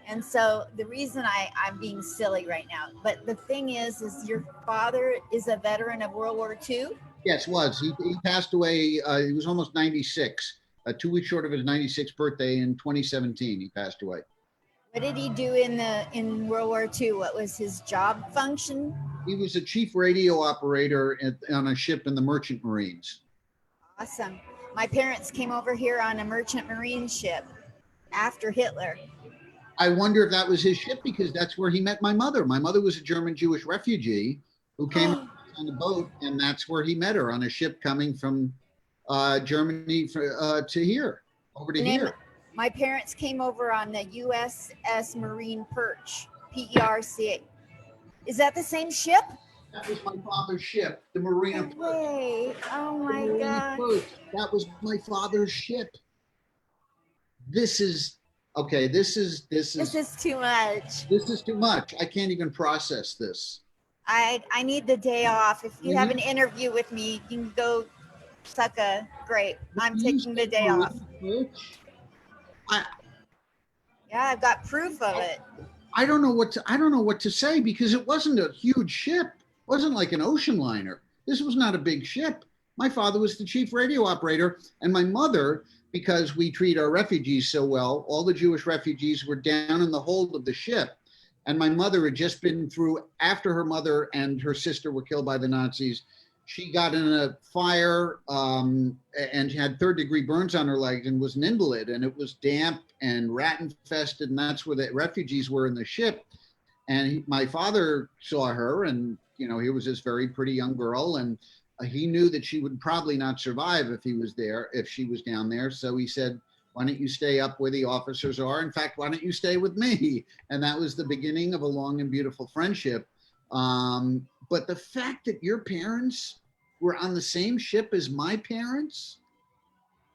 And so the reason I'm being silly right now, but the thing is your father is a veteran of World War II? Yes, was. He passed away, he was almost 96, 2 weeks short of his 96th birthday in 2017, he passed away. What did he do in World War II? What was his job function? He was a chief radio operator on a ship in the Merchant Marines. Awesome. My parents came over here on a Merchant Marine ship after Hitler. I wonder if that was his ship, because that's where he met my mother. My mother was a German Jewish refugee who came on a boat, and that's where he met her, on a ship coming from Germany to here, over to here. My parents came over on the USS Marine Perch, PERC. Is that the same ship? That was my father's ship, the Marina Perch. Way. Oh my God. That was my father's ship. This is okay. This is too much. This is too much. I can't even process this. I need the day off. If you have an interview with me, you can go suck a grape. I'm taking the day off. Yeah, I've got proof of it. I don't know what to say, because it wasn't a huge ship. It wasn't like an ocean liner. This was not a big ship. My father was the chief radio operator, and my mother, because we treat our refugees so well, all the Jewish refugees were down in the hold of the ship. And my mother had just been through, after her mother and her sister were killed by the Nazis, she got in a fire and had third-degree burns on her leg and was an invalid. And it was damp and rat infested, and that's where the refugees were in the ship. And my father saw her, and he was this very pretty young girl, and he knew that she would probably not survive if she was down there. So he said, why don't you stay up where the officers are? In fact, why don't you stay with me? And that was the beginning of a long and beautiful friendship. But the fact that your parents were on the same ship as my parents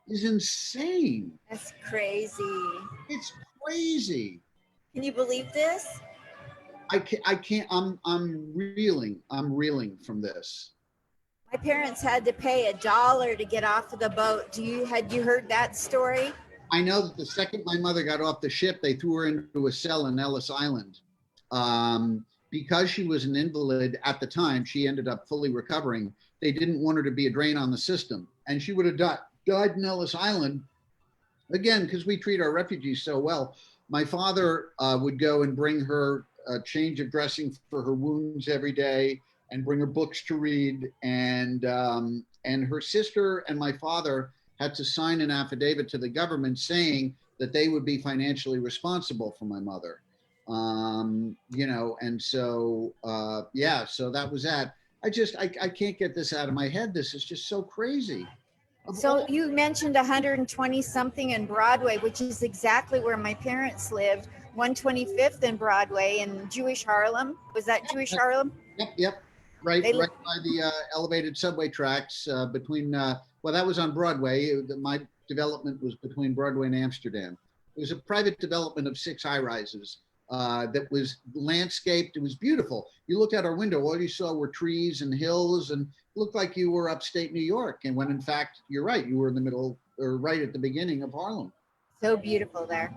is insane. That's crazy. It's crazy. Can you believe this? I can't. I'm reeling from this. My parents had to pay $1 to get off of the boat. Had you heard that story? I know that the second my mother got off the ship, they threw her into a cell in Ellis Island. Because she was an invalid at the time, she ended up fully recovering. They didn't want her to be a drain on the system, and she would have died in Ellis Island again, because we treat our refugees so well. My father would go and bring her a change of dressing for her wounds every day, and bring her books to read. And her sister and my father had to sign an affidavit to the government saying that they would be financially responsible for my mother. And so so that was that. I can't get this out of my head. This is just so crazy. So you mentioned 120 something in Broadway, which is exactly where my parents lived, 125th in Broadway in Jewish Harlem. Was that Jewish Harlem? Yep. Right by the elevated subway tracks between, that was on Broadway. My development was between Broadway and Amsterdam. It was a private development of 6 high-rises that was landscaped. It was beautiful. You looked out our window, all you saw were trees and hills, and it looked like you were upstate New York. And when in fact, you're right, you were in the middle, or right at the beginning of Harlem. So beautiful there.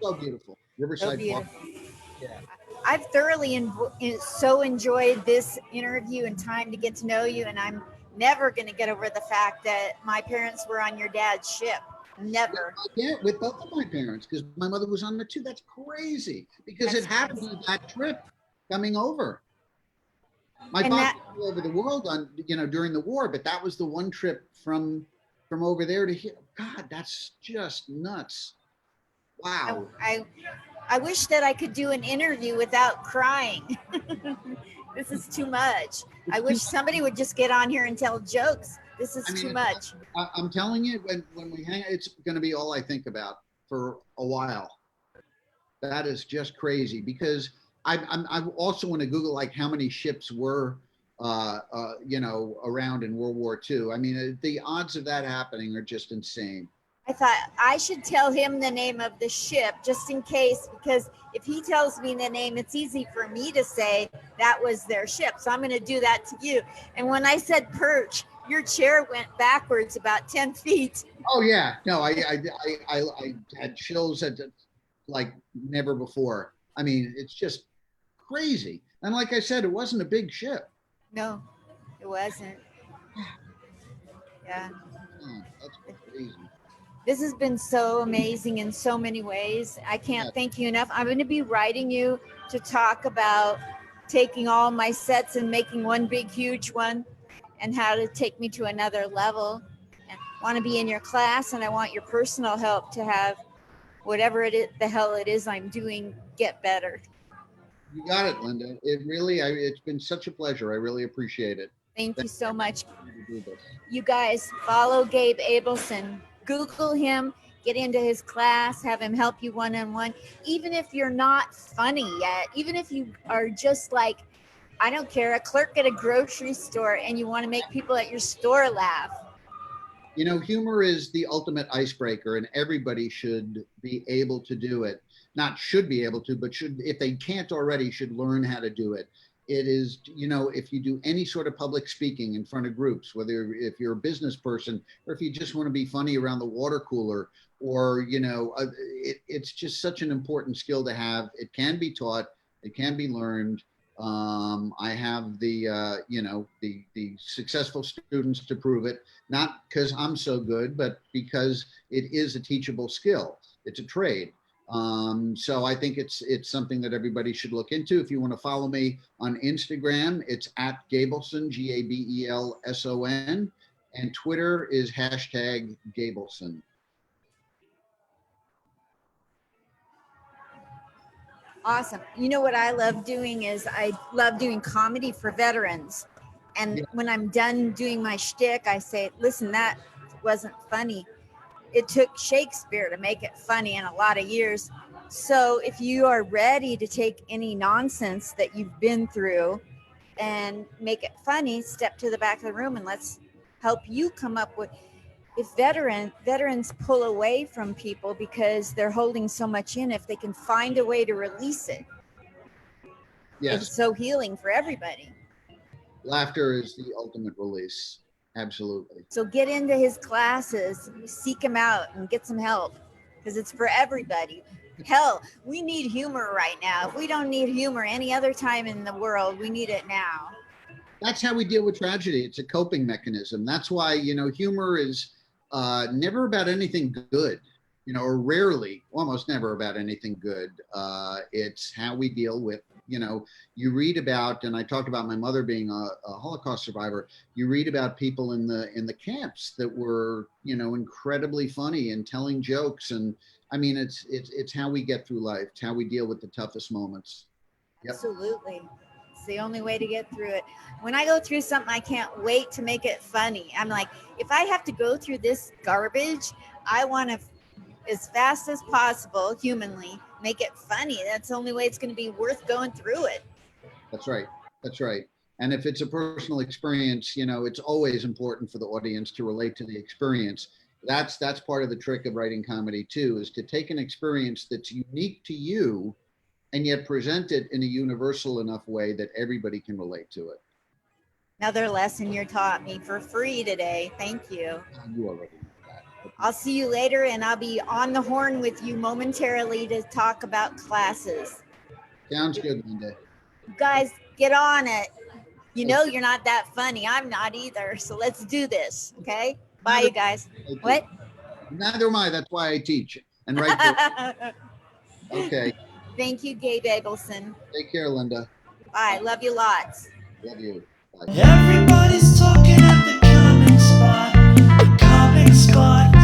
So beautiful. Riverside so beautiful. Park. Yeah. I've thoroughly so enjoyed this interview and time to get to know you, and I'm never going to get over the fact that my parents were on your dad's ship. Never. Yeah, with both of my parents, because my mother was on the too. That's crazy, because it had to be that trip coming over. My father flew over the world during the war, but that was the one trip from over there to here. God, that's just nuts. Wow. I wish that I could do an interview without crying. This is too much. I wish somebody would just get on here and tell jokes. This is too much. I'm telling you, when we hang, it's going to be all I think about for a while. That is just crazy, because I also want to Google like how many ships were, around in World War II. I mean, the odds of that happening are just insane. I thought I should tell him the name of the ship just in case, because if he tells me the name, it's easy for me to say that was their ship. So I'm going to do that to you. And when I said perch, your chair went backwards about 10 feet. Oh yeah, no, I had chills at like never before. I mean, it's just crazy. And like I said, it wasn't a big ship. No, it wasn't. Yeah. That's crazy. This has been so amazing in so many ways. I can't thank you enough. I'm going to be writing you to talk about taking all my sets and making one big, huge one, and how to take me to another level. And I want to be in your class, and I want your personal help to have whatever the hell it is I'm doing get better. You got it, Linda. It's been such a pleasure. I really appreciate it. Thank you so much. You guys follow Gabe Abelson. Google him, get into his class, have him help you one-on-one. Even if you're not funny yet, even if you are just like, I don't care, a clerk at a grocery store, and you want to make people at your store laugh. Humor is the ultimate icebreaker, and everybody should be able to do it. Not should be able to, but should, if they can't already, should learn how to do it. It is, if you do any sort of public speaking in front of groups, whether if you're a business person or if you just want to be funny around the water cooler, or, it's just such an important skill to have. It can be taught, it can be learned. I have the successful students to prove it, not because I'm so good, but because it is a teachable skill. It's a trade. So I think it's something that everybody should look into. If you want to follow me on Instagram, it's at Gabelson, Gabelson, and Twitter is hashtag Gabelson. Awesome. You know what I love doing is I love doing comedy for veterans. And Yeah. when I'm done doing my shtick, I say, listen, that wasn't funny. It took Shakespeare to make it funny in a lot of years. So if you are ready to take any nonsense that you've been through and make it funny, step to the back of the room and let's help you come up with. If veterans pull away from people because they're holding so much in, if they can find a way to release it, Yes. it's so healing for everybody. Laughter is the ultimate release. Absolutely. So get into his classes, seek him out and get some help because it's for everybody. Hell, we need humor right now. If we don't need humor any other time in the world, we need it now. That's how we deal with tragedy. It's a coping mechanism. That's why, humor is never about anything good, or rarely, almost never about anything good. It's how we deal with, you read about, and I talked about my mother being a Holocaust survivor. You read about people in the camps that were, incredibly funny and telling jokes. And I mean, it's how we get through life. It's how we deal with the toughest moments. Yep. Absolutely. It's the only way to get through it. When I go through something, I can't wait to make it funny. I'm like, if I have to go through this garbage, I want to, as fast as possible, humanly, make it funny. That's the only way it's going to be worth going through it. That's right. That's right. And if it's a personal experience, it's always important for the audience to relate to the experience. That's part of the trick of writing comedy too, is to take an experience that's unique to you and yet present it in a universal enough way that everybody can relate to it. Another lesson you taught me for free today. Thank you. You already know that. I'll see you later and I'll be on the horn with you momentarily to talk about classes. Sounds good, Linda. You guys, get on it. You know you're not that funny. I'm not either. So let's do this. Okay? Bye, you guys. What? Neither am I. That's why I teach. And right there. Okay. Thank you, Gabe Abelson. Take care, Linda. Bye. Love you lots. Love you. Bye. Everybody's talking at the comic spot. The comic spot.